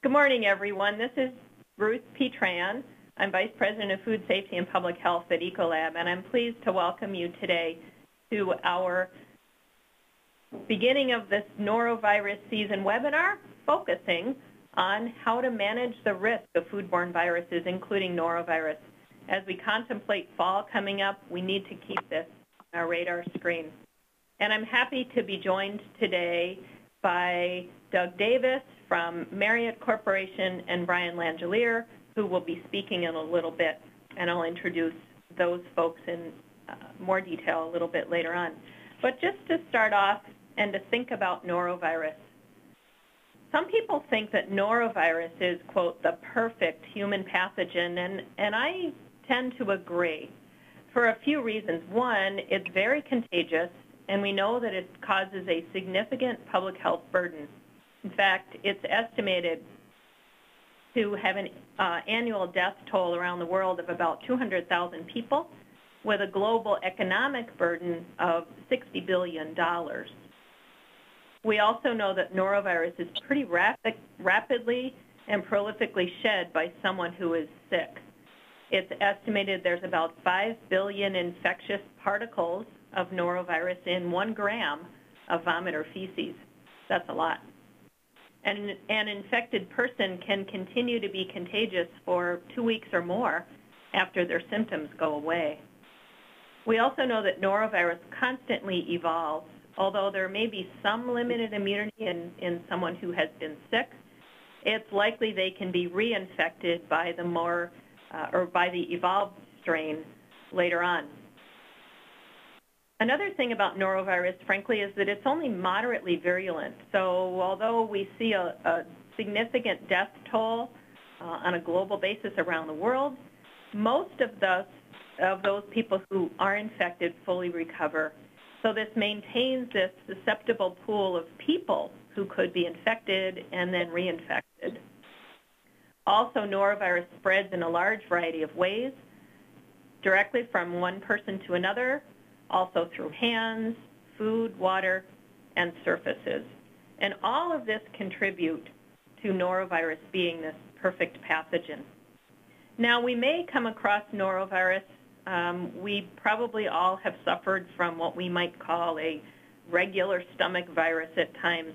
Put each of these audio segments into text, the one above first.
Good morning, everyone. This is Ruth Petran. I'm Vice President of Food Safety and Public Health at Ecolab, and I'm pleased to welcome you today to our beginning of this norovirus season webinar, focusing on how to manage the risk of foodborne viruses, including norovirus. As we contemplate fall coming up, we need to keep this on our radar screen. And I'm happy to be joined today by Doug Davis from Marriott Corporation and Bryan Langellier, who will be speaking in a little bit, and I'll introduce those folks in more detail a little bit later on. But just to start off and to think about norovirus, some people think that norovirus is, quote, the perfect human pathogen, and I tend to agree for a few reasons. One, it's very contagious, and we know that it causes a significant public health burden. In fact, it's estimated to have an annual death toll around the world of about 200,000 people, with a global economic burden of $60 billion. We also know that norovirus is pretty rapidly and prolifically shed by someone who is sick. It's estimated there's about 5 billion infectious particles of norovirus in 1 gram of vomit or feces. That's a lot. And an infected person can continue to be contagious for 2 weeks or more after their symptoms go away. We also know that norovirus constantly evolves. Although there may be some limited immunity in someone who has been sick, it's likely they can be reinfected by the by the evolved strain later on. Another thing about norovirus, frankly, is that it's only moderately virulent. So although we see a significant death toll on a global basis around the world, most of those people who are infected fully recover. So this maintains this susceptible pool of people who could be infected and then reinfected. Also, norovirus spreads in a large variety of ways, directly from one person to another, also through hands, food, water, and surfaces. And all of this contribute to norovirus being this perfect pathogen. Now, we may come across norovirus. We probably all have suffered from what we might call a regular stomach virus at times.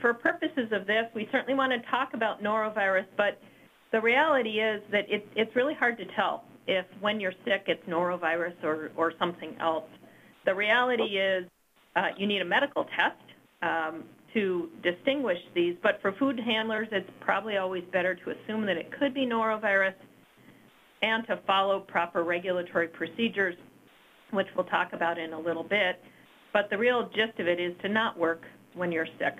For purposes of this, we certainly want to talk about norovirus, but the reality is that it's really hard to tell if when you're sick it's norovirus or something else. The reality is you need a medical test to distinguish these, but for food handlers it's probably always better to assume that it could be norovirus and to follow proper regulatory procedures, which we'll talk about in a little bit. But the real gist of it is to not work when you're sick.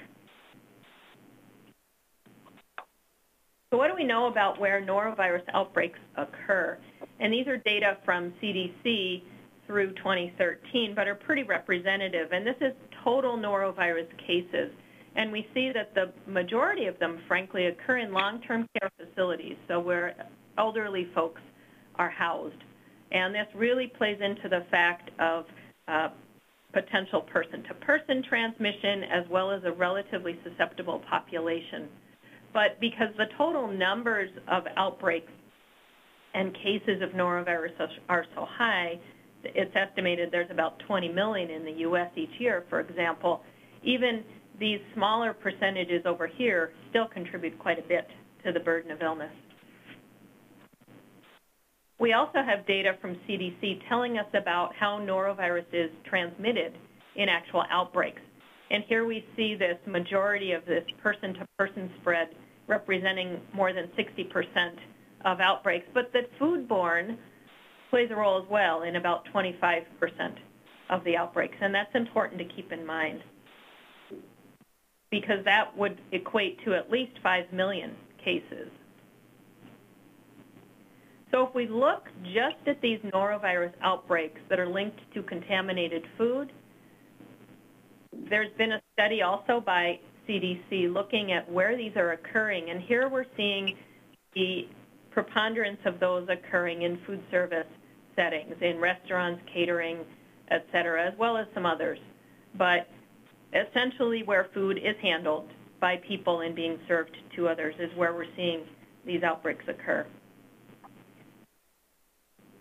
So what do we know about where norovirus outbreaks occur? And these are data from CDC through 2013, but are pretty representative. And this is total norovirus cases. And we see that the majority of them, frankly, occur in long-term care facilities, so where elderly folks are housed. And this really plays into the fact of potential person-to-person transmission, as well as a relatively susceptible population. But because the total numbers of outbreaks and cases of norovirus are so high, it's estimated there's about 20 million in the U.S. each year, for example. Even these smaller percentages over here still contribute quite a bit to the burden of illness. We also have data from CDC telling us about how norovirus is transmitted in actual outbreaks. And here we see this majority of this person-to-person spread representing more than 60% of outbreaks, but that foodborne plays a role as well in about 25% of the outbreaks. And that's important to keep in mind, because that would equate to at least 5 million cases. So if we look just at these norovirus outbreaks that are linked to contaminated food, there's been a study also by CDC looking at where these are occurring, and here we're seeing the preponderance of those occurring in food service settings, in restaurants, catering, et cetera, as well as some others. But essentially where food is handled by people and being served to others is where we're seeing these outbreaks occur.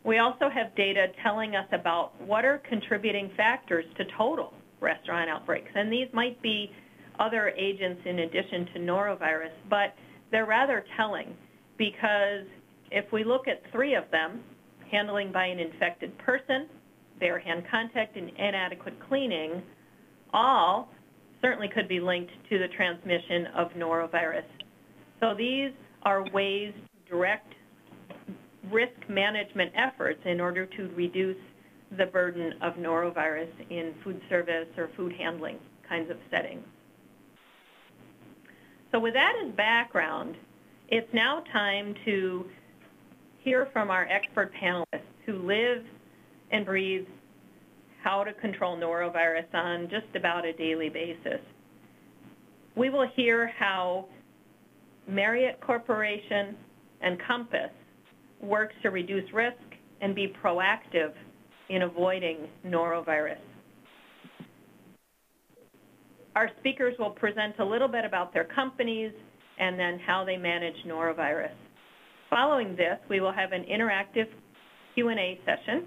We also have data telling us about what are contributing factors to total restaurant outbreaks. And these might be other agents in addition to norovirus, but they're rather telling because if we look at 3 of them, handling by an infected person, bare hand contact, and inadequate cleaning, all certainly could be linked to the transmission of norovirus. So these are ways to direct risk management efforts in order to reduce the burden of norovirus in food service or food handling kinds of settings. So with that as background, it's now time to hear from our expert panelists who live and breathe how to control norovirus on just about a daily basis. We will hear how Marriott Corporation and Compass works to reduce risk and be proactive in avoiding norovirus. Our speakers will present a little bit about their companies and then how they manage norovirus. Following this, we will have an interactive Q&A session,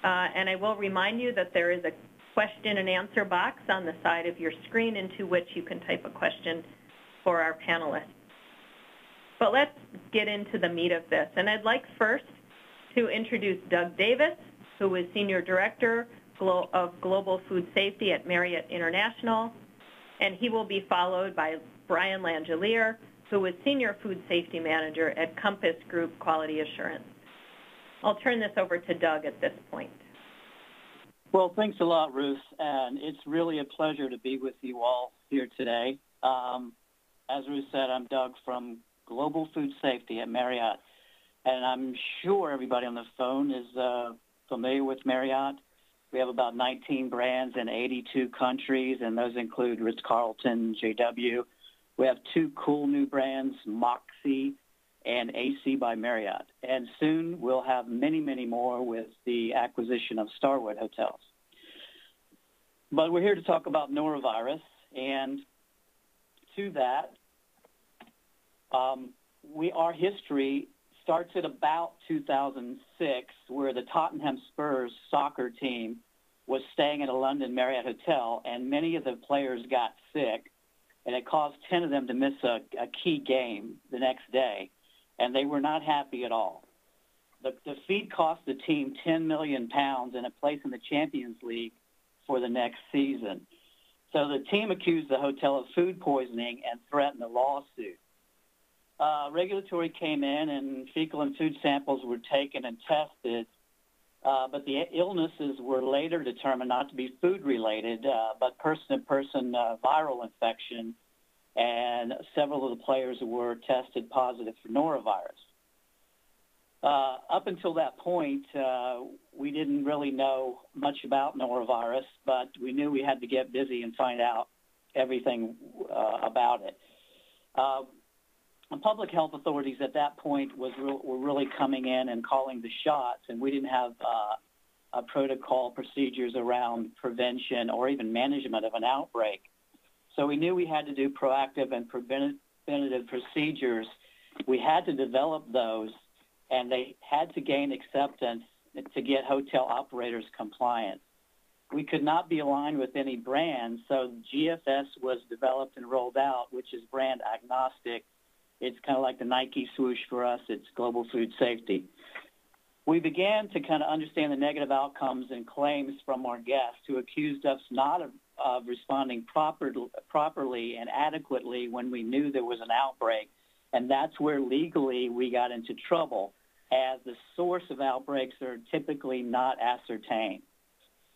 and I will remind you that there is a question and answer box on the side of your screen into which you can type a question for our panelists. But let's get into the meat of this. And I'd like first to introduce Doug Davis, who is Senior Director of Global Food Safety at Marriott International, and he will be followed by Bryan Langellier, who is Senior Food Safety Manager at Compass Group Quality Assurance. I'll turn this over to Doug at this point. Well, thanks a lot, Ruth, and it's really a pleasure to be with you all here today. As Ruth said, I'm Doug from Global Food Safety at Marriott, and I'm sure everybody on the phone is familiar with Marriott. We have about 19 brands in 82 countries, and those include Ritz-Carlton, JW. We have 2 cool new brands, Moxie and AC by Marriott. And soon we'll have many, many more with the acquisition of Starwood Hotels. But we're here to talk about norovirus, and to that, our history starts at about 2006, where the Tottenham Spurs soccer team was staying at a London Marriott hotel, and many of the players got sick, and it caused 10 of them to miss a key game the next day, and they were not happy at all. The defeat cost the team £10 million and a place in the Champions League for the next season. So the team accused the hotel of food poisoning and threatened a lawsuit. Regulatory came in, and fecal and food samples were taken and tested, but the illnesses were later determined not to be food-related, but person-to-person viral infection, and several of the players were tested positive for norovirus. Up until that point, we didn't really know much about norovirus, but we knew we had to get busy and find out everything about it. Public health authorities at that point were really coming in and calling the shots, and we didn't have a protocol procedures around prevention or even management of an outbreak. So we knew we had to do proactive and preventative procedures. We had to develop those, and they had to gain acceptance to get hotel operators compliant. We could not be aligned with any brand, so GFS was developed and rolled out, which is brand agnostic. It's kind of like the Nike swoosh for us. It's Global Food Safety. We began to kind of understand the negative outcomes and claims from our guests who accused us not of responding properly and adequately when we knew there was an outbreak. And that's where legally we got into trouble, as the source of outbreaks are typically not ascertained.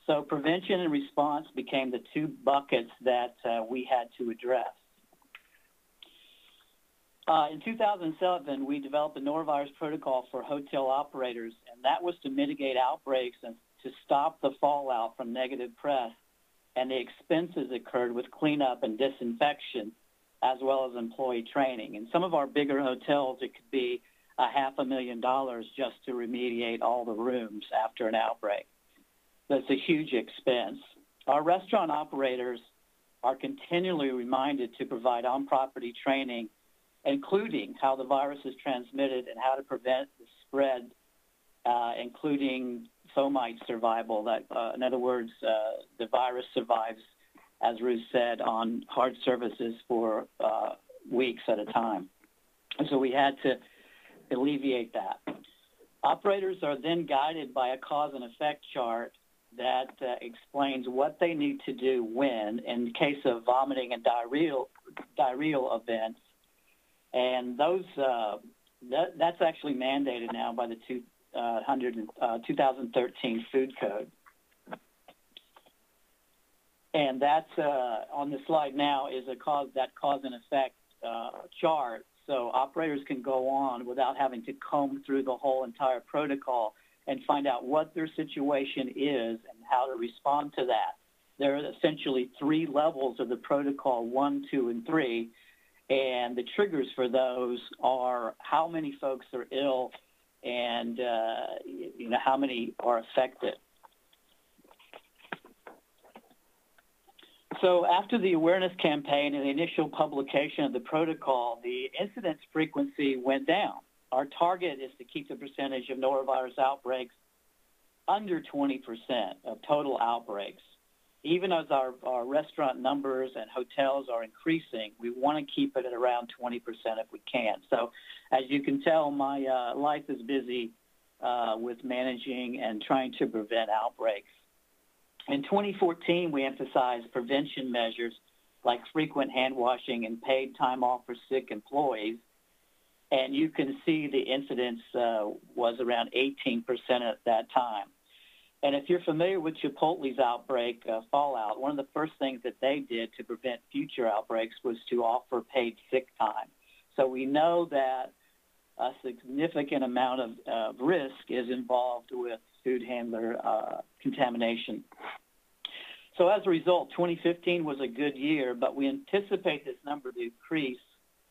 So prevention and response became the 2 buckets that we had to address. In 2007, we developed a norovirus protocol for hotel operators, and that was to mitigate outbreaks and to stop the fallout from negative press and the expenses incurred with cleanup and disinfection, as well as employee training. In some of our bigger hotels, it could be $500,000 just to remediate all the rooms after an outbreak. That's a huge expense. Our restaurant operators are continually reminded to provide on-property training, including how the virus is transmitted and how to prevent the spread, including fomite survival. That, in other words, the virus survives, as Ruth said, on hard surfaces for weeks at a time. And so we had to alleviate that. Operators are then guided by a cause and effect chart that explains what they need to do when, in the case of vomiting and diarrheal events. And those that's actually mandated now by the 2013 Food Code. And that's on the slide now is that cause and effect chart, so operators can go on without having to comb through the whole entire protocol and find out what their situation is and how to respond to that. There are essentially 3 levels of the protocol, 1, 2, and 3, and the triggers for those are how many folks are ill and how many are affected. So after the awareness campaign and the initial publication of the protocol, the incidence frequency went down. Our target is to keep the percentage of norovirus outbreaks under 20% of total outbreaks. Even as our restaurant numbers and hotels are increasing, we want to keep it at around 20% if we can. So as you can tell, my life is busy with managing and trying to prevent outbreaks. In 2014, we emphasized prevention measures like frequent hand washing and paid time off for sick employees. And you can see the incidence was around 18% at that time. And if you're familiar with Chipotle's outbreak fallout, one of the first things that they did to prevent future outbreaks was to offer paid sick time. So we know that a significant amount of risk is involved with food handler contamination. So as a result, 2015 was a good year, but we anticipate this number to increase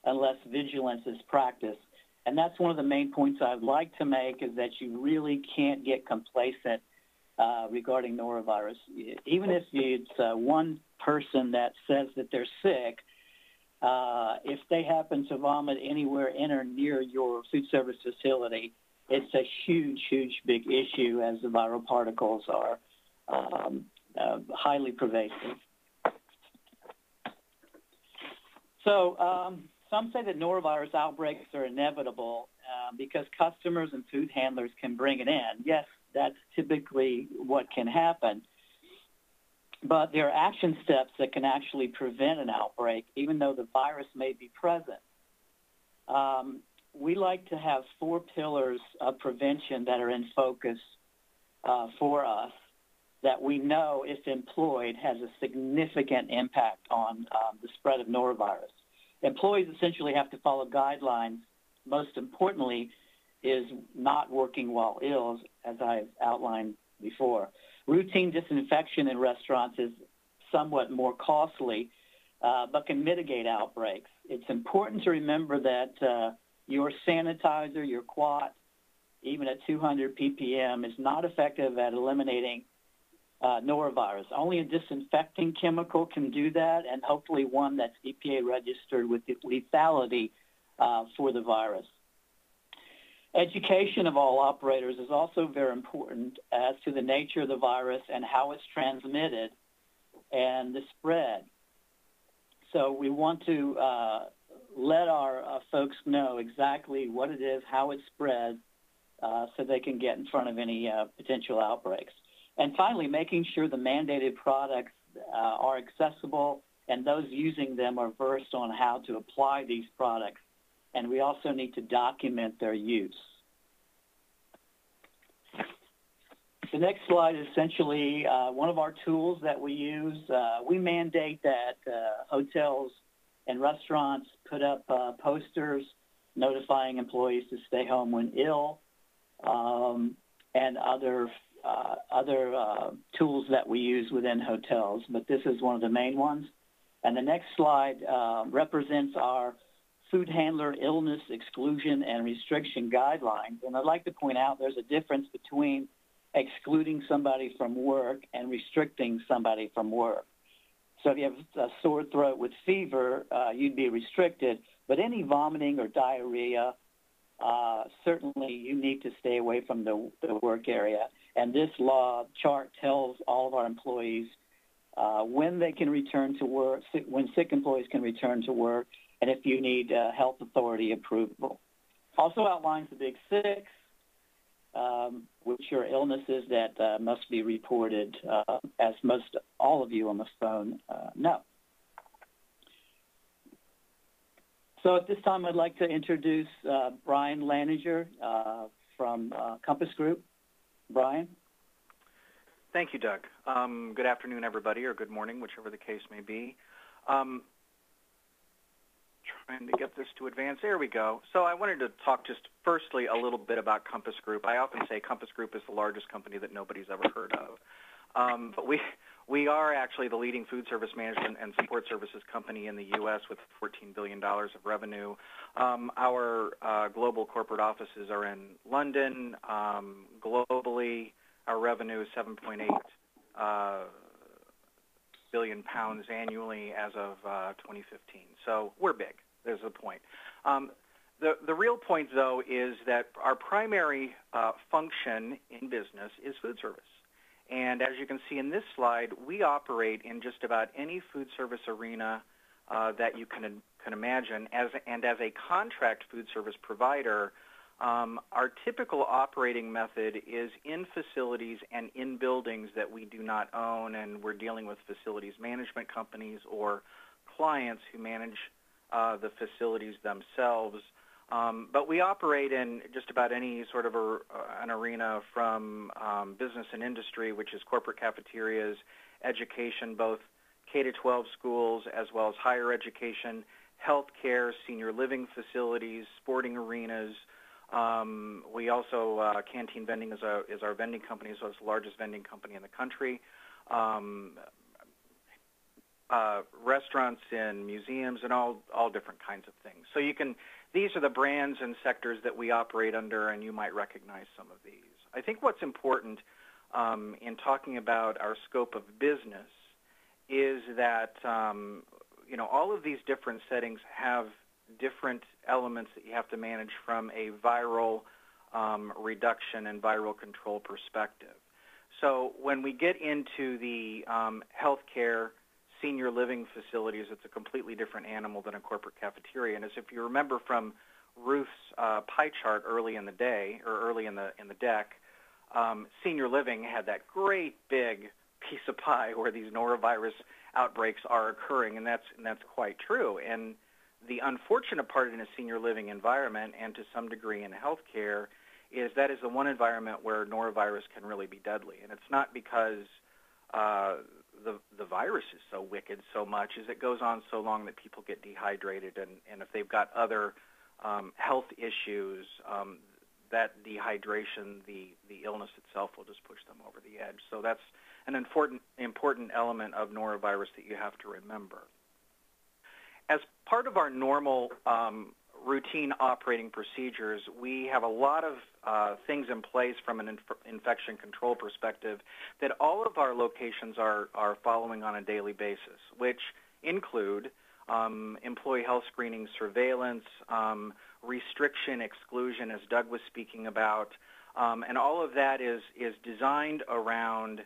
unless vigilance is practiced. And that's one of the main points I'd like to make, is that you really can't get complacent regarding norovirus. Even if it's one person that says that they're sick, if they happen to vomit anywhere in or near your food service facility, it's a huge, huge, big issue, as the viral particles are highly pervasive. So some say that norovirus outbreaks are inevitable because customers and food handlers can bring it in. Yes, that's typically what can happen. But there are action steps that can actually prevent an outbreak, even though the virus may be present. We like to have 4 pillars of prevention that are in focus for us that we know, if employed, has a significant impact on the spread of norovirus. Employees essentially have to follow guidelines. Most importantly is not working while ill, as I've outlined before. Routine disinfection in restaurants is somewhat more costly, but can mitigate outbreaks. It's important to remember that your sanitizer, your quat, even at 200 ppm, is not effective at eliminating norovirus. Only a disinfecting chemical can do that, and hopefully one that's EPA registered with the lethality for the virus. Education of all operators is also very important as to the nature of the virus and how it's transmitted and the spread. So we want to let our folks know exactly what it is, how it spreads, so they can get in front of any potential outbreaks. And finally, making sure the mandated products are accessible and those using them are versed on how to apply these products. And we also need to document their use. The next slide is essentially one of our tools that we use. We mandate that hotels and restaurants put up posters notifying employees to stay home when ill, and other tools that we use within hotels, but this is one of the main ones. And the next slide represents our food handler illness exclusion and restriction guidelines. And I'd like to point out there's a difference between excluding somebody from work and restricting somebody from work. So if you have a sore throat with fever, you'd be restricted. But any vomiting or diarrhea, certainly you need to stay away from the work area. And this law chart tells all of our employees when they can return to work, when sick employees can return to work, and if you need health authority approval. Also outlines the Big Six, which are illnesses that must be reported, as most all of you on the phone know. So at this time, I'd like to introduce Bryan Langellier from Compass Group. Bryan? Thank you, Doug. Good afternoon, everybody, or good morning, whichever the case may be. Trying to get this to advance. There we go. So I wanted to talk just firstly a little bit about Compass Group. I often say Compass Group is the largest company that nobody's ever heard of. But we are actually the leading food service management and support services company in the U.S. with $14 billion of revenue. Our global corporate offices are in London. Globally, our revenue is 7.8 billion pounds annually as of 2015. So we're big. There's the point. The real point, though, is that our primary function in business is food service. And as you can see in this slide, we operate in just about any food service arena that you can imagine. As a contract food service provider, our typical operating method is in facilities and in buildings that we do not own, and we're dealing with facilities management companies or clients who manage the facilities themselves. But we operate in just about any sort of an arena from business and industry, which is corporate cafeterias, education, both K-12 schools as well as higher education, healthcare, senior living facilities, sporting arenas. We also, Canteen Vending is our vending company, so it's the largest vending company in the country. Restaurants and museums and all different kinds of things. So these are the brands and sectors that we operate under, and you might recognize some of these. I think what's important in talking about our scope of business is that, all of these different settings have different elements that you have to manage from a viral reduction and viral control perspective. So when we get into the healthcare, senior living facilities, it's a completely different animal than a corporate cafeteria. And as if you remember from Ruth's pie chart early in the day or early in the deck, senior living had that great big piece of pie where these norovirus outbreaks are occurring, and that's quite true. And the unfortunate part in a senior living environment, and to some degree in healthcare, is that is the one environment where norovirus can really be deadly. And it's not because the virus is so wicked so much, as it goes on so long that people get dehydrated, and if they've got other health issues, that dehydration, the illness itself will just push them over the edge. So that's an important element of norovirus that you have to remember. As part of our normal routine operating procedures, we have a lot of things in place from an infection control perspective that all of our locations are following on a daily basis, which include employee health screening, surveillance, restriction, exclusion, as Doug was speaking about, and all of that is designed around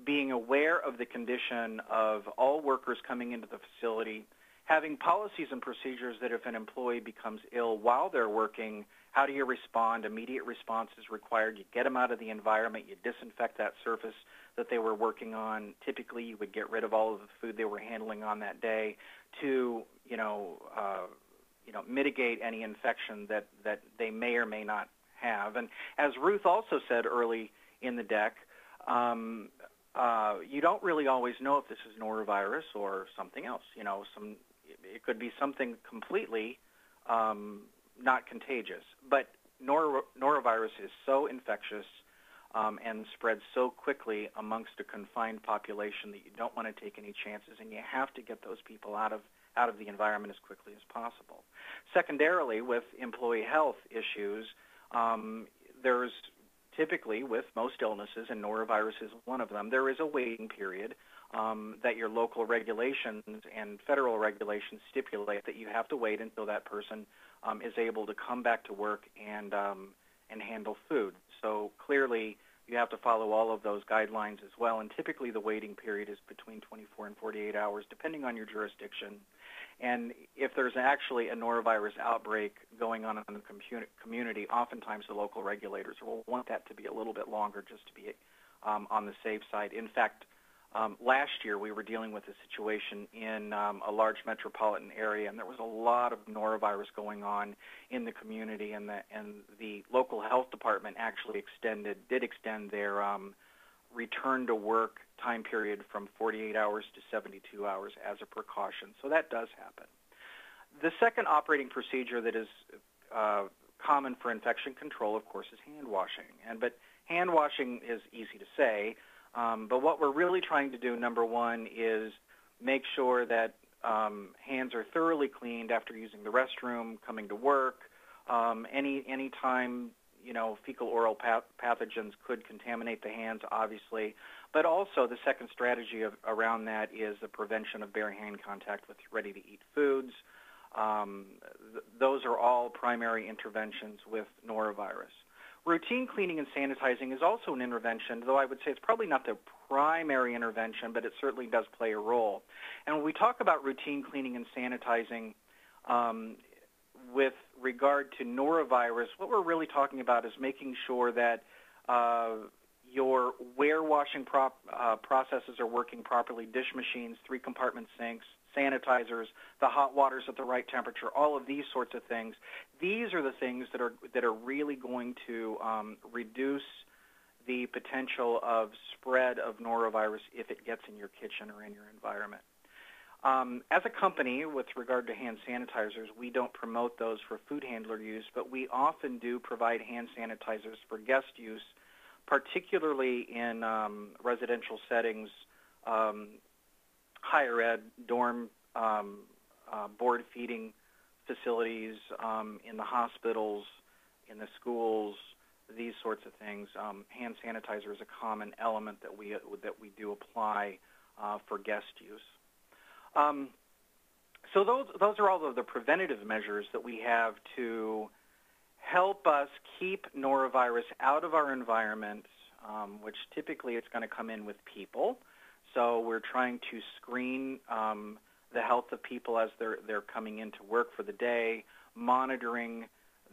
being aware of the condition of all workers coming into the facility, having policies and procedures that if an employee becomes ill while they're working, how do you respond? Immediate response is required. You get them out of the environment. You disinfect that surface that they were working on. Typically, you would get rid of all of the food they were handling on that day to, mitigate any infection that they may or may not have. And as Ruth also said early in the deck, you don't really always know if this is norovirus or something else. It could be something completely not contagious. But norovirus is so infectious and spreads so quickly amongst a confined population that you don't want to take any chances, and you have to get those people out of the environment as quickly as possible. Secondarily, with employee health issues, there's typically, with most illnesses, and norovirus is one of them, there is a waiting period that your local regulations and federal regulations stipulate that you have to wait until that person is able to come back to work and handle food. So clearly, you have to follow all of those guidelines as well, and typically the waiting period is between 24 and 48 hours, depending on your jurisdiction. And if there's actually a norovirus outbreak going on in the community, oftentimes the local regulators will want that to be a little bit longer just to be on the safe side. In fact, last year we were dealing with a situation in a large metropolitan area, and there was a lot of norovirus going on in the community, and the local health department actually did extend their return to work time period from 48 hours to 72 hours as a precaution. So that does happen. The second operating procedure that is common for infection control, of course, is hand washing. But hand washing is easy to say, but what we're really trying to do, number one, is make sure that hands are thoroughly cleaned after using the restroom, coming to work, any time fecal oral pathogens could contaminate the hands, obviously. But also the second strategy around that is the prevention of bare hand contact with ready-to-eat foods. Those are all primary interventions with norovirus. Routine cleaning and sanitizing is also an intervention, though I would say it's probably not the primary intervention, but it certainly does play a role. And when we talk about routine cleaning and sanitizing, with regard to norovirus, what we're really talking about is making sure that your warewashing processes are working properly, dish machines, 3-compartment sinks, sanitizers, the hot water's at the right temperature, all of these sorts of things. These are the things that are really going to reduce the potential of spread of norovirus if it gets in your kitchen or in your environment. As a company, with regard to hand sanitizers, we don't promote those for food handler use, but we often do provide hand sanitizers for guest use, particularly in residential settings, higher ed, dorm, board feeding facilities, in the hospitals, in the schools, these sorts of things. Hand sanitizer is a common element that we do apply for guest use. So those are all of the preventative measures that we have to help us keep norovirus out of our environment, which typically it's going to come in with people. So we're trying to screen the health of people as they're coming into work for the day, monitoring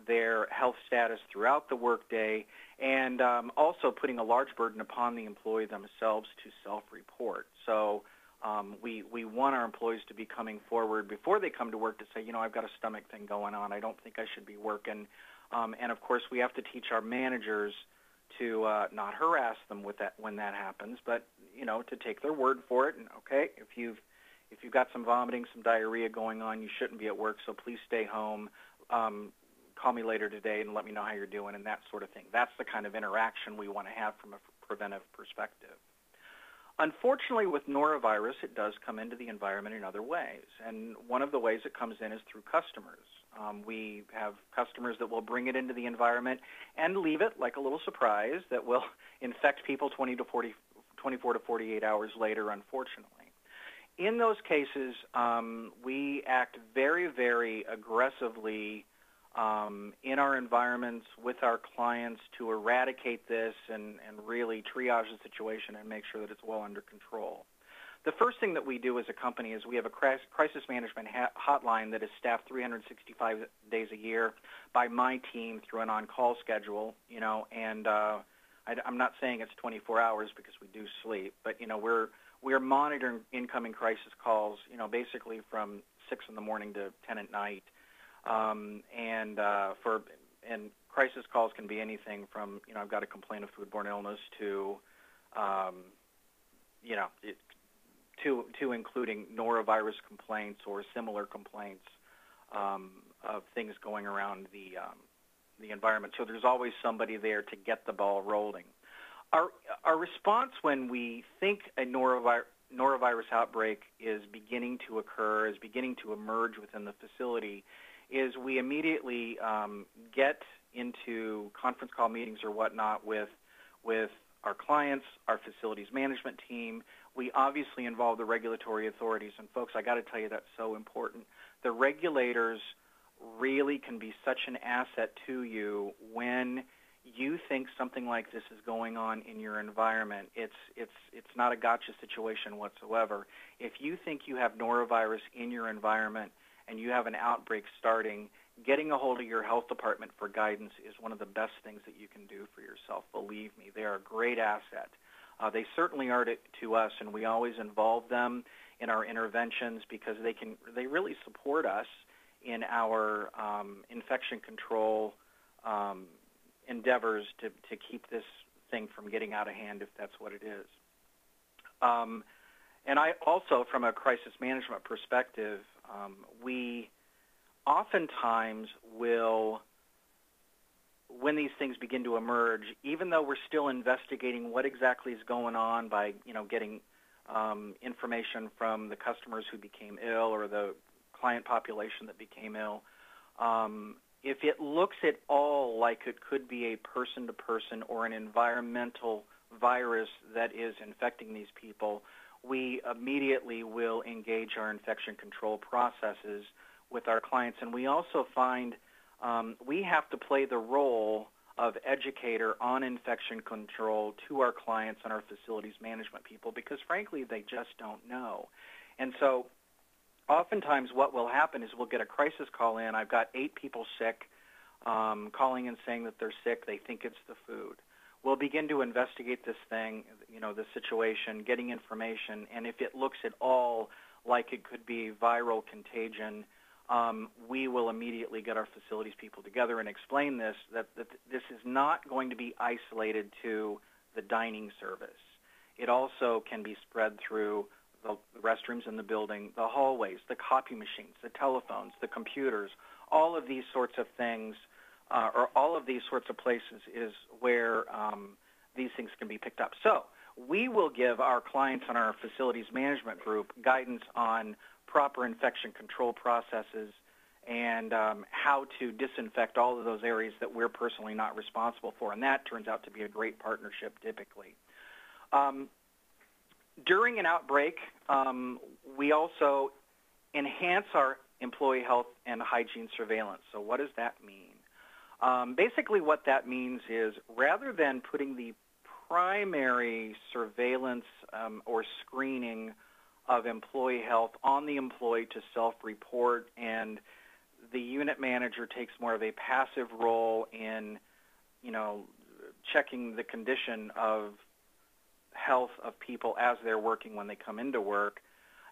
their health status throughout the workday, and also putting a large burden upon the employee themselves to self-report. So we want our employees to be coming forward before they come to work to say, I've got a stomach thing going on. I don't think I should be working. And, of course, we have to teach our managers to not harass them with that when that happens, but, to take their word for it. And, okay, if you've got some vomiting, some diarrhea going on, you shouldn't be at work, so please stay home. Call me later today and let me know how you're doing and that sort of thing. That's the kind of interaction we want to have from a preventive perspective. Unfortunately, with norovirus, it does come into the environment in other ways, and one of the ways it comes in is through customers. We have customers that will bring it into the environment and leave it like a little surprise that will infect people 24 to 48 hours later, unfortunately. In those cases, we act very, very aggressively in our environments with our clients to eradicate this and really triage the situation and make sure that it's well under control. The first thing that we do as a company is we have a crisis management hotline that is staffed 365 days a year by my team through an on-call schedule, and I'm not saying it's 24 hours because we do sleep, but, we're monitoring incoming crisis calls, basically from 6 in the morning to 10 at night. And crisis calls can be anything from, I've got a complaint of foodborne illness to, to including norovirus complaints or similar complaints of things going around the environment. So there's always somebody there to get the ball rolling. Our response when we think a norovirus outbreak is beginning to occur, is beginning to emerge within the facility, is we immediately get into conference call meetings or whatnot with our clients, our facilities management team. we obviously involve the regulatory authorities. And folks, I got to tell you, that's so important. The regulators really can be such an asset to you when you think something like this is going on in your environment. It's not a gotcha situation whatsoever. If you think you have norovirus in your environment and you have an outbreak starting, getting a hold of your health department for guidance is one of the best things that you can do for yourself. Believe me, they are a great asset. They certainly are to us, and we always involve them in our interventions because they really support us in our infection control endeavors to keep this thing from getting out of hand, if that's what it is. And I also, from a crisis management perspective, we oftentimes will, when these things begin to emerge, even though we're still investigating what exactly is going on by, getting information from the customers who became ill or the client population that became ill, if it looks at all like it could be a person-to-person or an environmental virus that is infecting these people, we immediately will engage our infection control processes with our clients. And we also find we have to play the role of educator on infection control to our clients and our facilities management people because, frankly, they just don't know. And so oftentimes what will happen is we'll get a crisis call in. I've got 8 people sick, calling and saying that they're sick. They think it's the food. We'll begin to investigate this thing, the situation, getting information, and if it looks at all like it could be viral contagion, we will immediately get our facilities people together and explain that this is not going to be isolated to the dining service. It also can be spread through the restrooms in the building, the hallways, the copy machines, the telephones, the computers, all of these sorts of things, or all of these sorts of places is where these things can be picked up. So we will give our clients on our facilities management group guidance on proper infection control processes and how to disinfect all of those areas that we're personally not responsible for. And that turns out to be a great partnership typically. During an outbreak, we also enhance our employee health and hygiene surveillance. So what does that mean? Basically what that means is rather than putting the primary surveillance or screening of employee health on the employee to self-report, and the unit manager takes more of a passive role in, checking the condition of health of people as they're working when they come into work.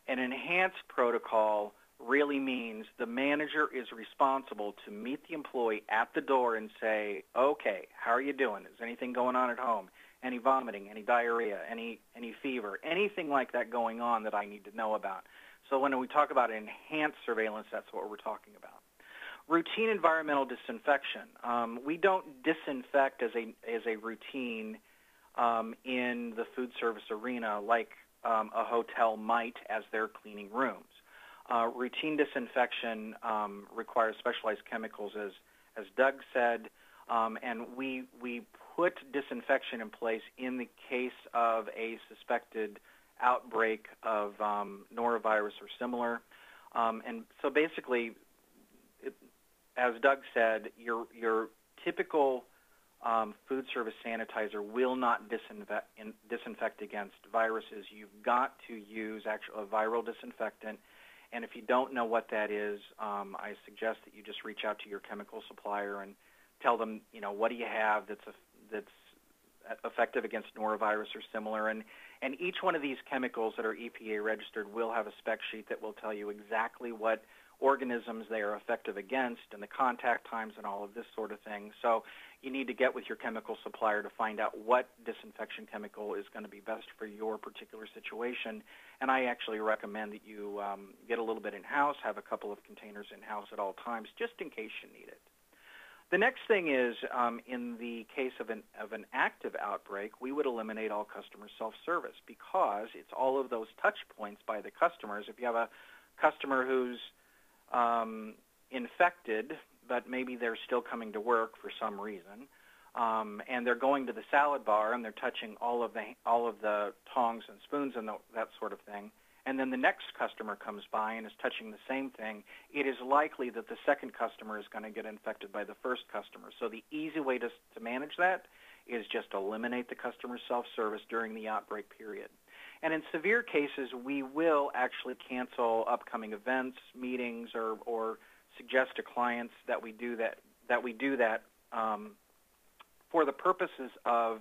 An enhanced protocol really means the manager is responsible to meet the employee at the door and say, okay, how are you doing? Is anything going on at home? Any vomiting, any diarrhea, any fever, anything like that going on that I need to know about? So when we talk about enhanced surveillance, that's what we're talking about. Routine environmental disinfection. We don't disinfect as a routine in the food service arena like a hotel might as they're cleaning rooms. Routine disinfection requires specialized chemicals, as Doug said, and we put disinfection in place in the case of a suspected outbreak of norovirus or similar. And so basically, as Doug said, your typical food service sanitizer will not disinfect against viruses. You've got to use a viral disinfectant. And if you don't know what that is, I suggest that you just reach out to your chemical supplier and tell them, what do you have that's effective against norovirus or similar. And each one of these chemicals that are EPA registered will have a spec sheet that will tell you exactly what organisms they are effective against and the contact times and all of this sort of thing. So you need to get with your chemical supplier to find out what disinfection chemical is going to be best for your particular situation. And I actually recommend that you get a little bit in-house, have a couple of containers in-house at all times, just in case you need it. The next thing is, in the case of an active outbreak, we would eliminate all customer self-service because it's all of those touch points by the customers. If you have a customer who's infected, but maybe they're still coming to work for some reason, and they're going to the salad bar and they're touching all of the tongs and spoons and that sort of thing, and then the next customer comes by and is touching the same thing, it is likely that the second customer is going to get infected by the first customer. So the easy way to manage that is just eliminate the customer self-service during the outbreak period. And in severe cases, we will actually cancel upcoming events, meetings, or suggest to clients that we do that for the purposes of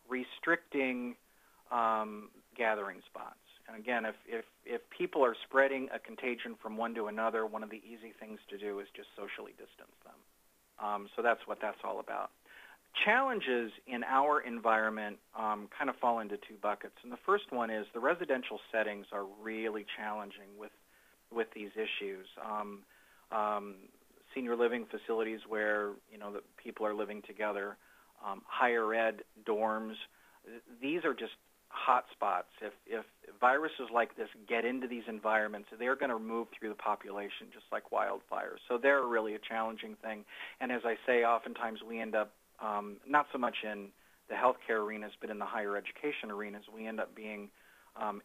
restricting gathering spots. And again, if people are spreading a contagion from one to another, one of the easy things to do is just socially distance them. So that's what that's all about. Challenges in our environment kind of fall into two buckets. And the first one is the residential settings are really challenging with these issues. Senior living facilities where, the people are living together, higher ed dorms, these are just hot spots. If viruses like this get into these environments, they're going to move through the population just like wildfires. So they're really a challenging thing. And as I say, oftentimes we end up, not so much in the healthcare arenas, but in the higher education arenas, we end up being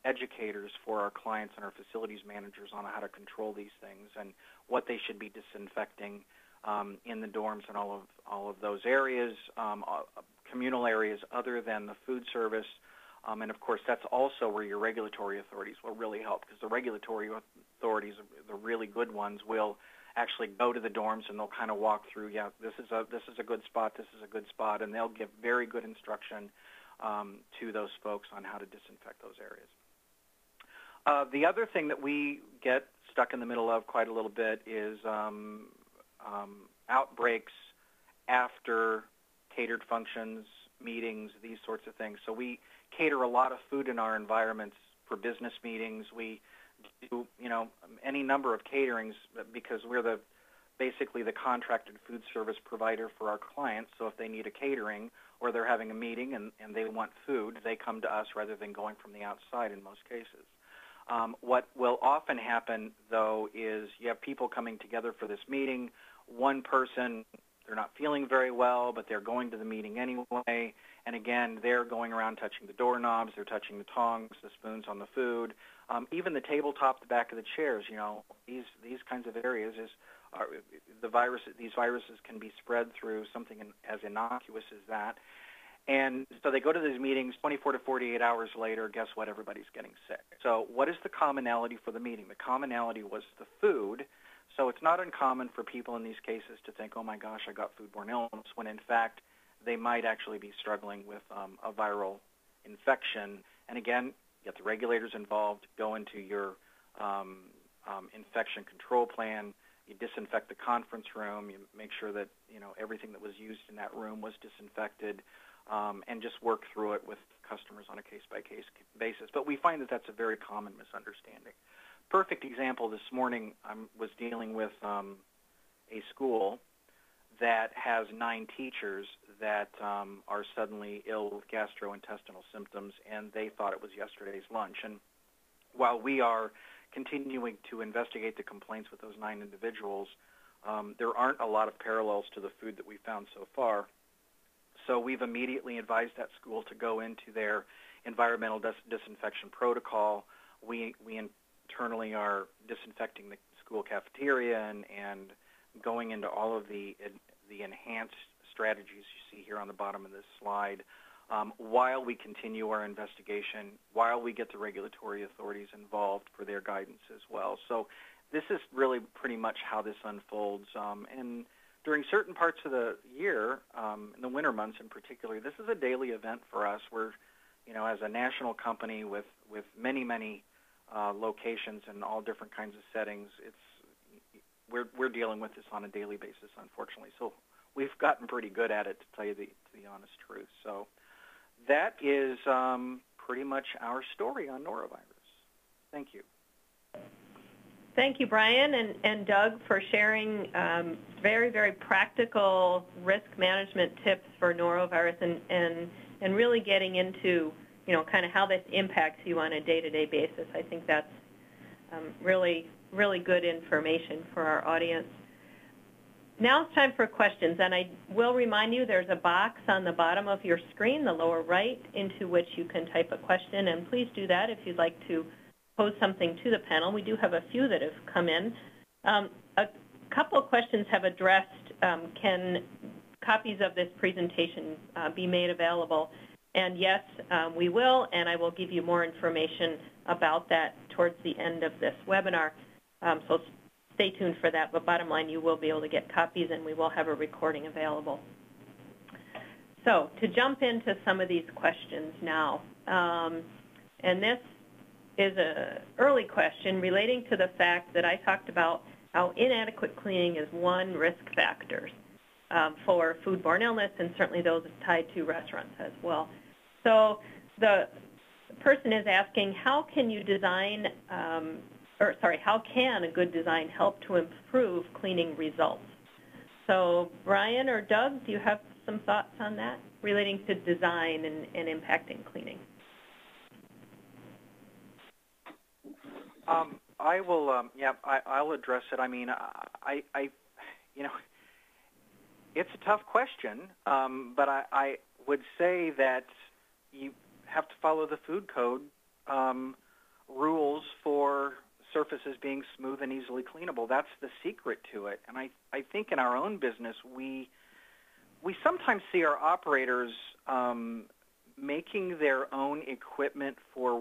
educators for our clients and our facilities managers on how to control these things and what they should be disinfecting in the dorms and all of those areas, communal areas other than the food service. And, of course, that's also where your regulatory authorities will really help, because the regulatory authorities, the really good ones, will actually go to the dorms and they'll kind of walk through, this is a good spot, this is a good spot, and they'll give very good instruction to those folks on how to disinfect those areas. The other thing that we get stuck in the middle of quite a little bit is outbreaks after catered functions, meetings, these sorts of things. So we cater a lot of food in our environments for business meetings. We do, any number of caterings because we're basically the contracted food service provider for our clients. So if they need a catering or they're having a meeting and they want food, they come to us rather than going from the outside in most cases. What will often happen, though, is you have people coming together for this meeting. One person, they're not feeling very well, but they're going to the meeting anyway. And again, they're going around touching the doorknobs, they're touching the tongs, the spoons on the food, even the tabletop, the back of the chairs. These kinds of areas these viruses can be spread through something as innocuous as that. And so they go to these meetings 24 to 48 hours later, guess what? Everybody's getting sick. So what is the commonality for the meeting? The commonality was the food. So it's not uncommon for people in these cases to think, oh my gosh, I got foodborne illness, when in fact they might actually be struggling with a viral infection. And again, get the regulators involved, go into your infection control plan, you disinfect the conference room, you make sure that everything that was used in that room was disinfected, and just work through it with customers on a case-by-case basis. But we find that that's a very common misunderstanding. Perfect example, this morning I was dealing with a school that has 9 teachers that are suddenly ill with gastrointestinal symptoms, and they thought it was yesterday's lunch. And while we are continuing to investigate the complaints with those 9 individuals, there aren't a lot of parallels to the food that we found so far. So we've immediately advised that school to go into their environmental disinfection protocol. We internally are disinfecting the school cafeteria and going into all of the enhanced strategies you see here on the bottom of this slide, while we continue our investigation, while we get the regulatory authorities involved for their guidance as well. So this is really pretty much how this unfolds. And during certain parts of the year, in the winter months in particular, this is a daily event for us. We're, as a national company with many, many locations and all different kinds of settings, we're dealing with this on a daily basis, unfortunately. So we've gotten pretty good at it, to tell you the honest truth. So that is pretty much our story on norovirus. Thank you. Thank you, Brian and Doug, for sharing very, very practical risk management tips for norovirus and really getting into, kind of how this impacts you on a day-to-day basis. I think that's really, really good information for our audience. Now it's time for questions, and I will remind you there's a box on the bottom of your screen, the lower right, into which you can type a question, and please do that if you'd like to pose something to the panel. We do have a few that have come in. A couple of questions have addressed, can copies of this presentation be made available? And yes, we will, and I will give you more information about that towards the end of this webinar. So stay tuned for that, but bottom line, you will be able to get copies, and we will have a recording available. So to jump into some of these questions now, and this is an early question relating to the fact that I talked about how inadequate cleaning is one risk factor for foodborne illness, and certainly those tied to restaurants as well. So the person is asking, how can you design, how can a good design help to improve cleaning results? So Bryan or Doug, do you have some thoughts on that relating to design and impacting cleaning? I will. I'll address it. I mean, you know, it's a tough question, but I would say that you have to follow the food code rules for surfaces being smooth and easily cleanable. That's the secret to it. And I think in our own business, we sometimes see our operators making their own equipment for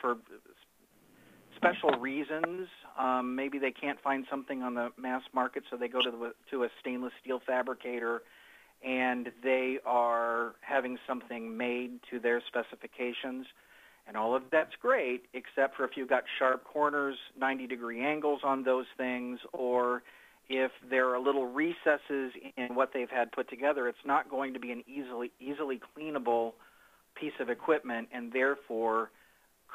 for special reasons. Maybe they can't find something on the mass market, so they go to a stainless steel fabricator, and they are having something made to their specifications. And all of that's great, except for if you've got sharp corners, 90-degree angles on those things, or if there are little recesses in what they've had put together, it's not going to be an easily cleanable piece of equipment, and therefore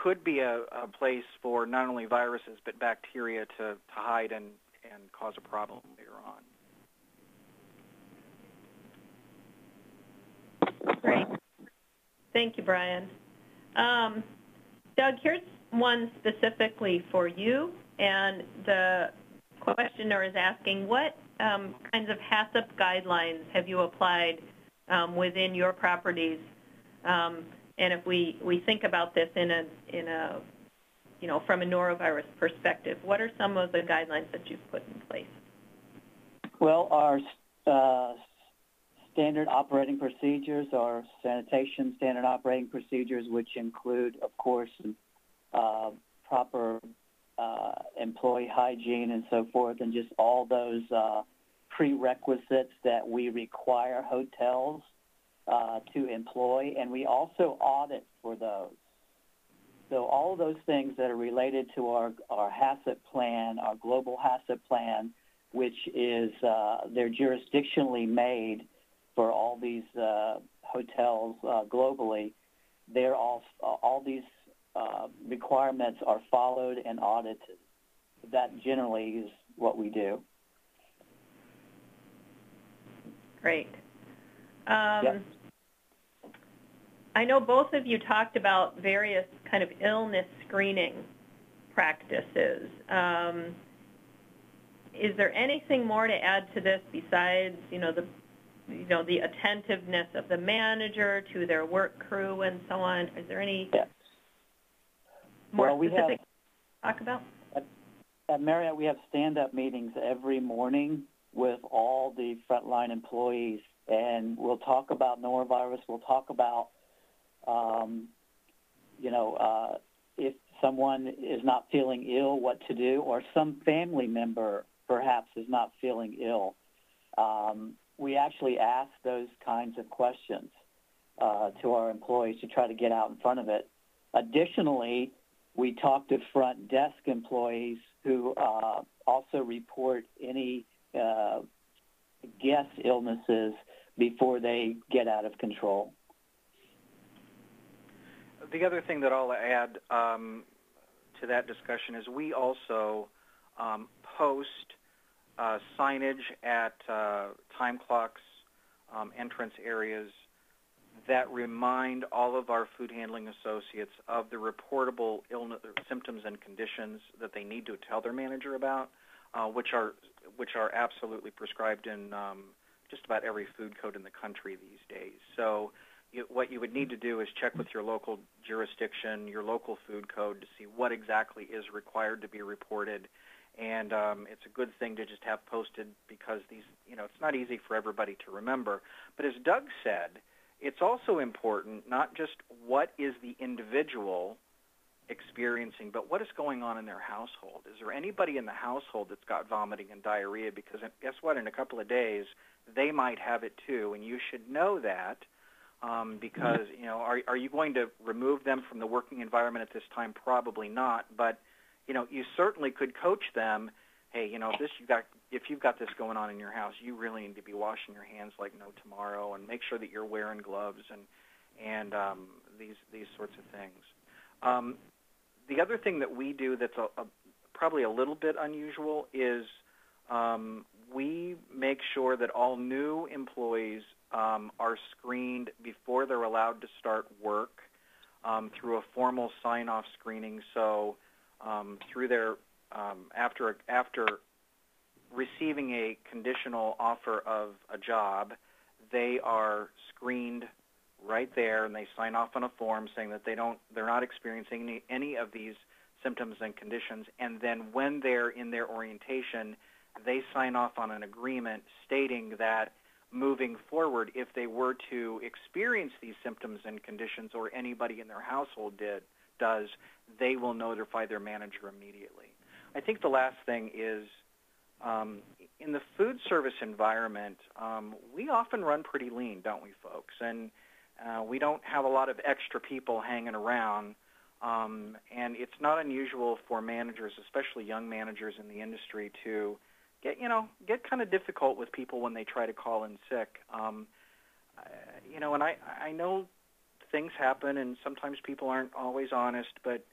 could be a place for not only viruses but bacteria to hide and cause a problem later on. Great. Thank you, Bryan. Doug, here's one specifically for you, and the questioner is asking, what kinds of Hasit guidelines have you applied within your properties? And if we think about this in a from a norovirus perspective, what are some of the guidelines that you've put in place? Well, our standard operating procedures, our sanitation standard operating procedures, which include, of course, proper employee hygiene and so forth, and just all those prerequisites that we require hotels to employ, and we also audit for those. So all of those things that are related to our Hasit plan, our global Hasit plan, which is they're jurisdictionally made for all these hotels globally, they're all these requirements are followed and audited. That generally is what we do. Great. Yep. I know both of you talked about various kind of illness screening practices. Is there anything more to add to this besides, the attentiveness of the manager to their work crew and so on? Is there any more specific to talk about? At Marriott, we have stand-up meetings every morning with all the frontline employees, and we'll talk about norovirus. We'll talk about if someone is not feeling ill, what to do, or some family member perhaps is not feeling ill. We actually ask those kinds of questions to our employees to try to get out in front of it. Additionally, we talk to front desk employees who also report any guest illnesses before they get out of control. The other thing that I'll add to that discussion is we also post signage at time clocks, entrance areas that remind all of our food handling associates of the reportable illness, symptoms and conditions that they need to tell their manager about. which are absolutely prescribed in just about every food code in the country these days. So what you would need to do is check with your local jurisdiction, your local food code, to see what exactly is required to be reported. And it's a good thing to just have posted because these, it's not easy for everybody to remember. But as Doug said, it's also important not just what is the individual experiencing, but what is going on in their household. Is there anybody in the household that's got vomiting and diarrhea? Because guess what? In a couple of days, they might have it too, and you should know that because, are you going to remove them from the working environment at this time? Probably not, but, you certainly could coach them, hey, if you've got this going on in your house, you really need to be washing your hands like no tomorrow, and make sure that you're wearing gloves and these sorts of things. The other thing that we do that's probably a little bit unusual is we make sure that all new employees are screened before they're allowed to start work through a formal sign-off screening. So through their after receiving a conditional offer of a job, they are screened right there, and they sign off on a form saying that they're not experiencing any of these symptoms and conditions. And then when they're in their orientation, they sign off on an agreement stating that moving forward, if they were to experience these symptoms and conditions, or anybody in their household does, they will notify their manager immediately. I think the last thing is, in the food service environment, we often run pretty lean, don't we, folks? And we don't have a lot of extra people hanging around, and it's not unusual for managers, especially young managers in the industry, to get kind of difficult with people when they try to call in sick. And I know things happen, and sometimes people aren't always honest, but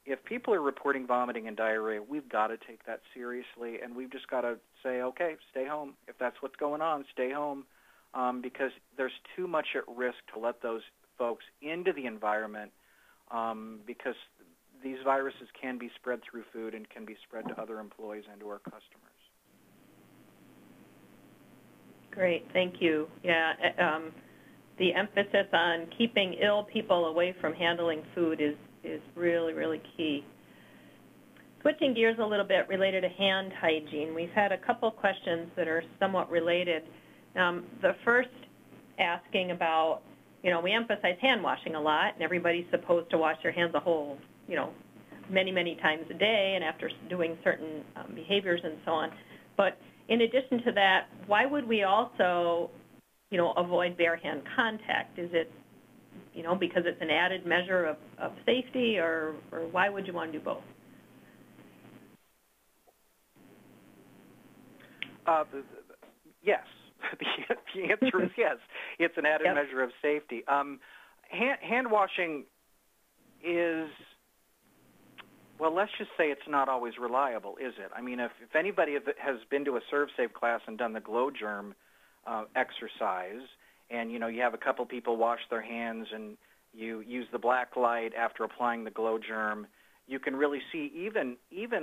if people are reporting vomiting and diarrhea, we've got to take that seriously, and we've just got to say, okay, stay home. If that's what's going on, stay home, because there's too much at risk to let those folks into the environment, because these viruses can be spread through food and can be spread to other employees and to our customers. Great, thank you. Yeah, the emphasis on keeping ill people away from handling food is really, really key. Switching gears a little bit related to hand hygiene, we've had a couple questions that are somewhat related. The first asking about, we emphasize hand washing a lot, and everybody's supposed to wash their hands a whole, many, many times a day and after doing certain behaviors and so on. But in addition to that, why would we also, avoid bare hand contact? Is it, because it's an added measure of safety, or why would you want to do both? Yes. The answer is yes. It's an added measure of safety. Hand washing is, well, let's just say it's not always reliable, is it? I mean, if anybody has been to a ServSafe class and done the glow germ exercise, and, you have a couple people wash their hands and you use the black light after applying the glow germ, you can really see even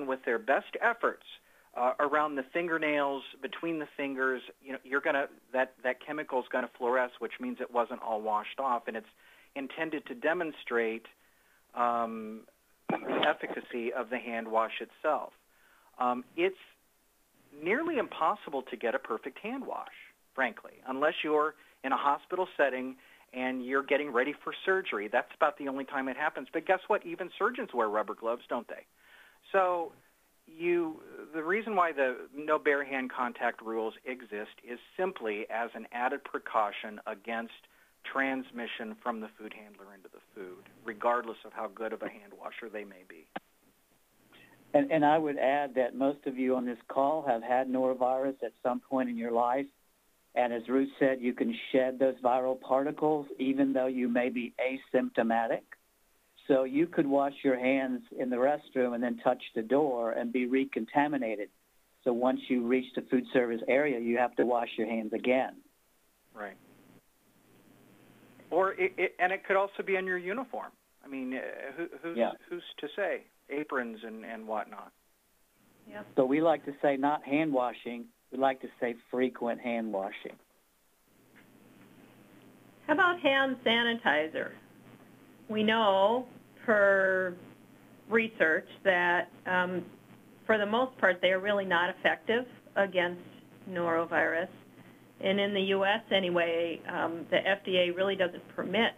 with their best efforts around the fingernails, between the fingers, that chemical is going to fluoresce, which means it wasn't all washed off, and it's intended to demonstrate the efficacy of the hand wash itself. It's nearly impossible to get a perfect hand wash, frankly, unless you're in a hospital setting and you're getting ready for surgery. That's about the only time it happens. But guess what? Even surgeons wear rubber gloves, don't they? So the reason why the no bare hand contact rules exist is simply as an added precaution against transmission from the food handler into the food, regardless of how good of a hand washer they may be. And I would add that most of you on this call have had norovirus at some point in your life. And as Ruth said, you can shed those viral particles even though you may be asymptomatic. So you could wash your hands in the restroom and then touch the door and be recontaminated. So once you reach the food service area, you have to wash your hands again. Right. Or it could also be on your uniform. I mean, who's to say? Aprons and whatnot. Yep. So we like to say not hand washing, we like to say frequent hand washing. How about hand sanitizer? We know per research that for the most part they are really not effective against norovirus. And in the U.S. anyway, the FDA really doesn't permit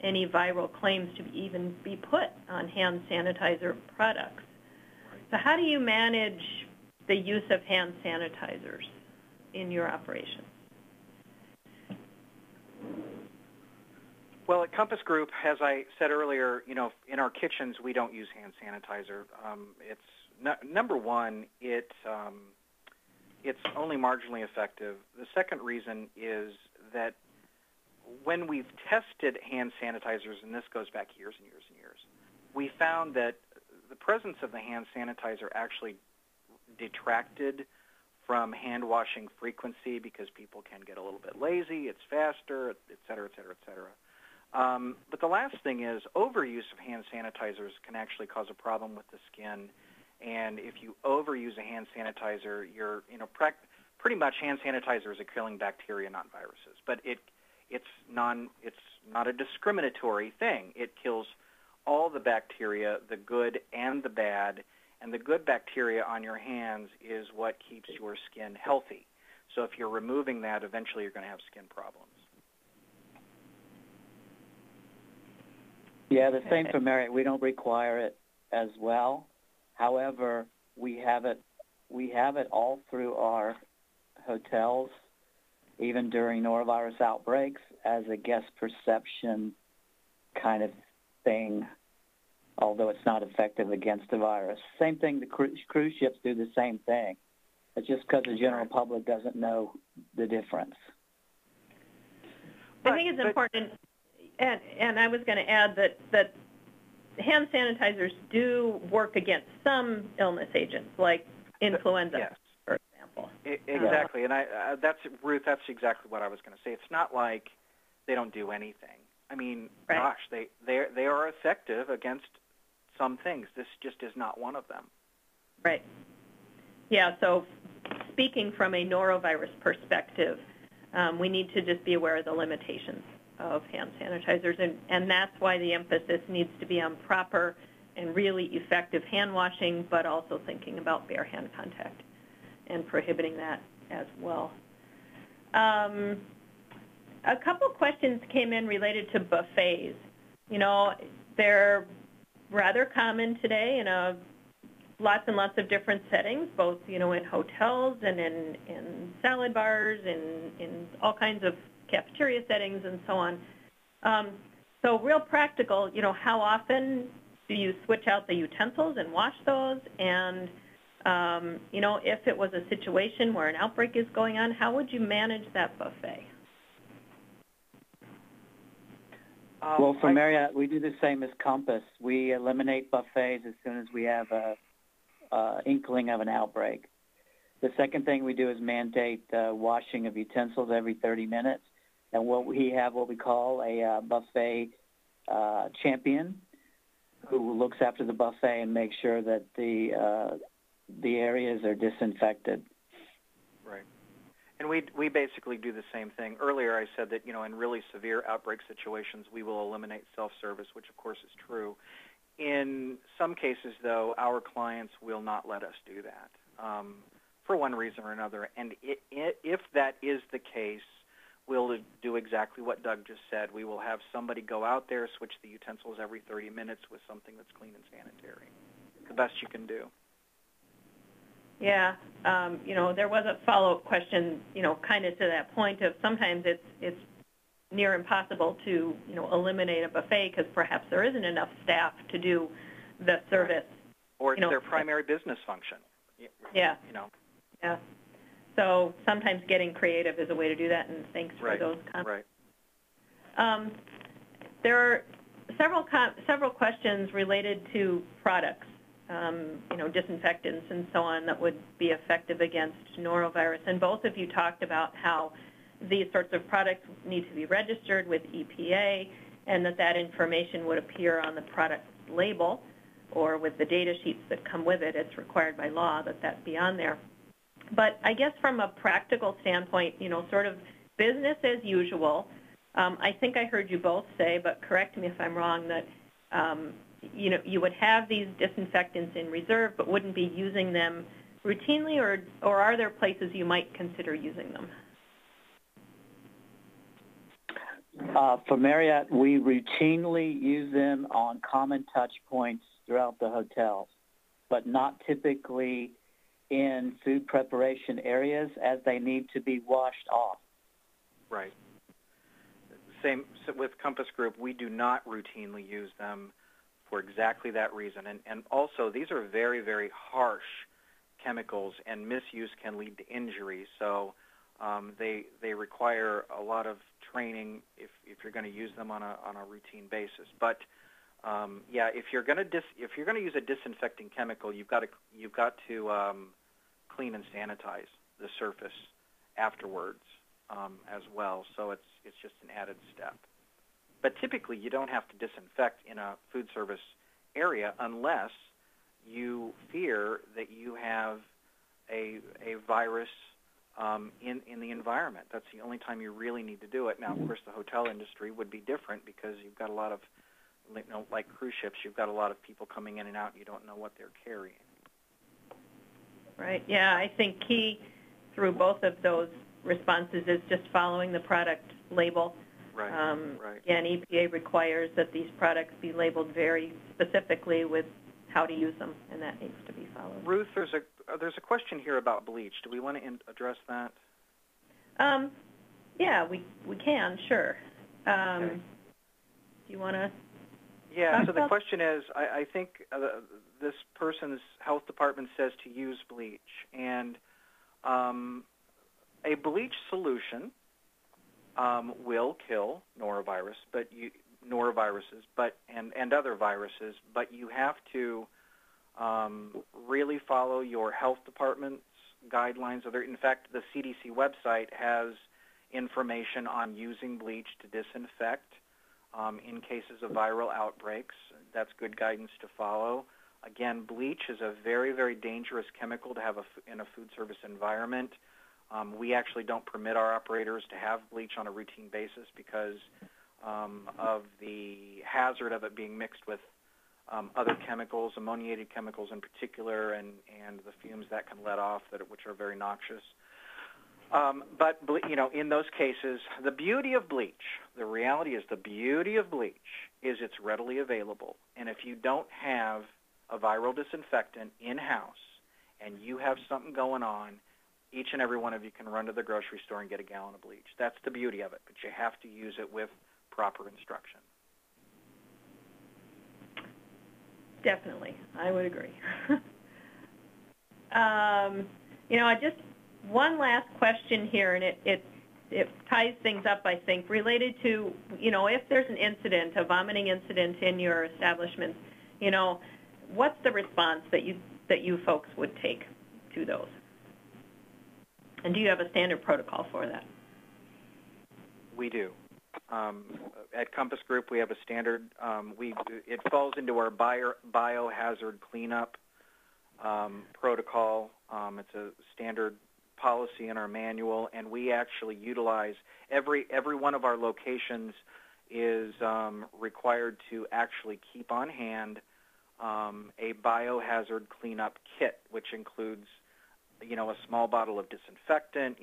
any viral claims to even be put on hand sanitizer products. So how do you manage the use of hand sanitizers in your operations? Well, at Compass Group, as I said earlier, in our kitchens we don't use hand sanitizer. Number one, it's only marginally effective. The second reason is that when we've tested hand sanitizers, and this goes back years and years and years, we found that the presence of the hand sanitizer actually detracted from hand washing frequency because people can get a little bit lazy, it's faster, et cetera, et cetera, et cetera. But the last thing is overuse of hand sanitizers can actually cause a problem with the skin. And if you overuse a hand sanitizer, pretty much hand sanitizers are killing bacteria, not viruses. But it's not a discriminatory thing. It kills all the bacteria, the good and the bad. And the good bacteria on your hands is what keeps your skin healthy. So if you're removing that, eventually you're going to have skin problems. Yeah, the same for Marriott. We don't require it as well. However, we have it all through our hotels, even during norovirus outbreaks, as a guest perception kind of thing, although it's not effective against the virus. Same thing, the cruise ships do the same thing. It's just because the general public doesn't know the difference. I think it's important, and I was going to add that hand sanitizers do work against some illness agents, like influenza, yes, for example. Exactly, and Ruth, that's exactly what I was going to say. It's not like they don't do anything. I mean, gosh, they are effective against some things. This just is not one of them. Right. Yeah, so speaking from a norovirus perspective, we need to just be aware of the limitations of hand sanitizers, and that's why the emphasis needs to be on proper and really effective hand washing, but also thinking about bare hand contact and prohibiting that as well. A couple questions came in related to buffets. You know, they're rather common today in lots and lots of different settings, both, in hotels and in salad bars and in all kinds of cafeteria settings and so on. So real practical, how often do you switch out the utensils and wash those? And, if it was a situation where an outbreak is going on, how would you manage that buffet? Well, for Marriott, we do the same as Compass. We eliminate buffets as soon as we have a inkling of an outbreak. The second thing we do is mandate washing of utensils every 30 minutes. And what we call a buffet champion who looks after the buffet and makes sure that the areas are disinfected. Right. And we basically do the same thing. Earlier I said that, in really severe outbreak situations, we will eliminate self-service, which of course is true. In some cases, though, our clients will not let us do that for one reason or another. And if that is the case, we'll do exactly what Doug just said. We will have somebody go out there, switch the utensils every 30 minutes with something that's clean and sanitary. The best you can do. Yeah, there was a follow-up question, kind of to that point of sometimes it's near impossible to, eliminate a buffet because perhaps there isn't enough staff to do the service. Or it's their primary business function. Yeah. Yeah. So sometimes getting creative is a way to do that, and thanks for those comments. Right. There are several questions related to products, disinfectants and so on that would be effective against norovirus. And both of you talked about how these sorts of products need to be registered with EPA and that information would appear on the product label. or with the data sheets that come with it. It's required by law that that be on there. But I guess from a practical standpoint, sort of business as usual, I think I heard you both say, but correct me if I'm wrong, that you would have these disinfectants in reserve but wouldn't be using them routinely, or are there places you might consider using them? For Marriott, we routinely use them on common touch points throughout the hotels, but not typically in food preparation areas as they need to be washed off. Right. Same with Compass Group. We do not routinely use them for exactly that reason. And also, these are very, very harsh chemicals, and misuse can lead to injury. So they require a lot of training if you're going to use them on a routine basis. But if you're going to use a disinfecting chemical, you've got to clean and sanitize the surface afterwards as well. So it's just an added step. But typically, you don't have to disinfect in a food service area unless you fear that you have a virus in the environment. That's the only time you really need to do it. Now, of course, the hotel industry would be different because you've got a lot of, like cruise ships, you've got a lot of people coming in and out, and you don't know what they're carrying. Right. Yeah, I think key through both of those responses is just following the product label. Right. Right. Again, EPA requires that these products be labeled very specifically with how to use them, and that needs to be followed. Ruth, there's a question here about bleach. Do we want to address that? Yeah, we can, sure. Okay. Do you want to? Yeah. So the question is, I think this person's health department says to use bleach, and a bleach solution will kill noroviruses, and other viruses, but you have to really follow your health department's guidelines. In fact, the CDC website has information on using bleach to disinfect in cases of viral outbreaks. That's good guidance to follow. Again, bleach is a very, very dangerous chemical to have in a food service environment. We actually don't permit our operators to have bleach on a routine basis because of the hazard of it being mixed with other chemicals, ammoniated chemicals in particular, and the fumes that can let off, which are very noxious. But in those cases, the beauty of bleach, the reality is the beauty of bleach is it's readily available. And if you don't have a viral disinfectant in-house and you have something going on, each and every one of you can run to the grocery store and get a gallon of bleach. That's the beauty of it, but you have to use it with proper instruction. Definitely, I would agree. Just one last question here, and it ties things up, I think, related to, if there's an incident, a vomiting incident in your establishment, what's the response that you folks would take to those? And do you have a standard protocol for that? We do. At Compass Group, we have a standard. It falls into our biohazard cleanup protocol. It's a standard policy in our manual, and we actually utilize every one of our locations is required to actually keep on hand a biohazard cleanup kit, which includes a small bottle of disinfectant,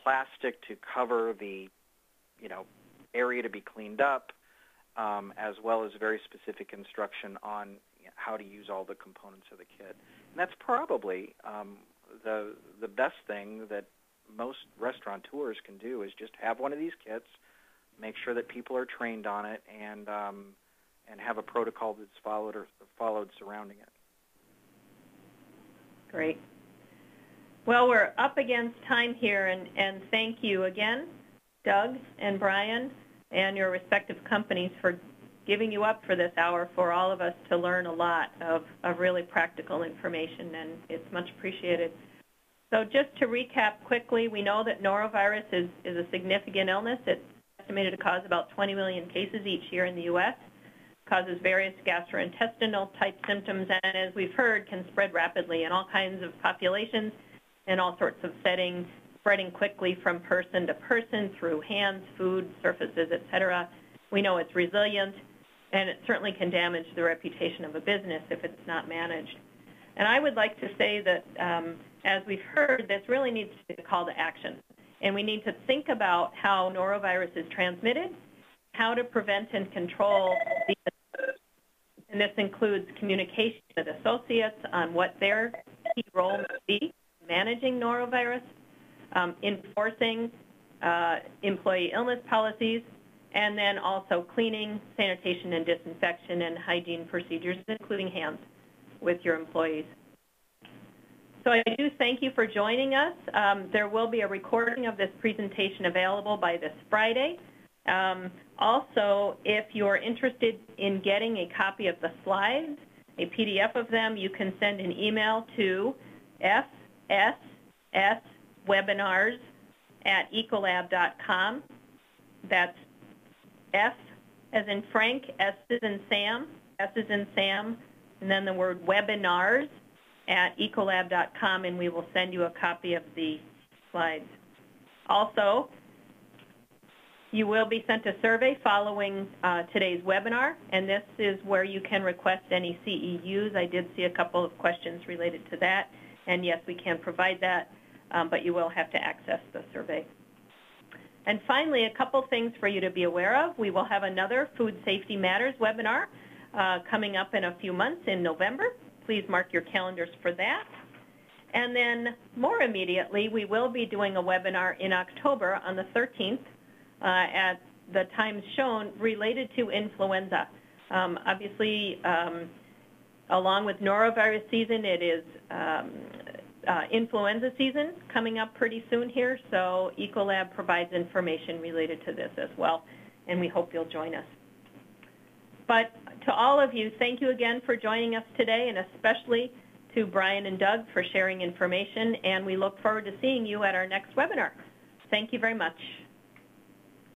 plastic to cover the, area to be cleaned up, as well as very specific instruction on how to use all the components of the kit. And that's probably the best thing that most restaurateurs can do is just have one of these kits, make sure that people are trained on it, and have a protocol that's followed surrounding it. Great. Well, we're up against time here, and thank you again, Doug and Bryan, and your respective companies for giving you up for this hour for all of us to learn a lot of really practical information, and it's much appreciated. So just to recap quickly, we know that norovirus is a significant illness. It's estimated to cause about 20 million cases each year in the U.S. causes various gastrointestinal type symptoms, and as we've heard, can spread rapidly in all kinds of populations and all sorts of settings, spreading quickly from person to person through hands, food, surfaces, etc. We know it's resilient, and it certainly can damage the reputation of a business if it's not managed. And I would like to say that, as we've heard, this really needs to be a call to action. And we need to think about how norovirus is transmitted, how to prevent and control these. And this includes communication with associates on what their key role must be, managing norovirus, enforcing employee illness policies, and then also cleaning, sanitation, and disinfection and hygiene procedures, including hands, with your employees. So I do thank you for joining us. There will be a recording of this presentation available by this Friday. Also, if you're interested in getting a copy of the slides, a PDF of them, you can send an email to fsswebinars@ecolab.com. That's F as in Frank, S as in Sam, S as in Sam, and then the word webinars@ecolab.com, and we will send you a copy of the slides. Also, you will be sent a survey following today's webinar, and this is where you can request any CEUs. I did see a couple of questions related to that, and yes, we can provide that, but you will have to access the survey. And finally, a couple things for you to be aware of. We will have another Food Safety Matters webinar coming up in a few months in November. Please mark your calendars for that. And then more immediately, we will be doing a webinar in October on the 13th at the times shown related to influenza. Obviously, along with norovirus season, it is influenza season coming up pretty soon here, so Ecolab provides information related to this as well, and we hope you'll join us. But to all of you, thank you again for joining us today, and especially to Bryan and Doug for sharing information, and we look forward to seeing you at our next webinar. Thank you very much.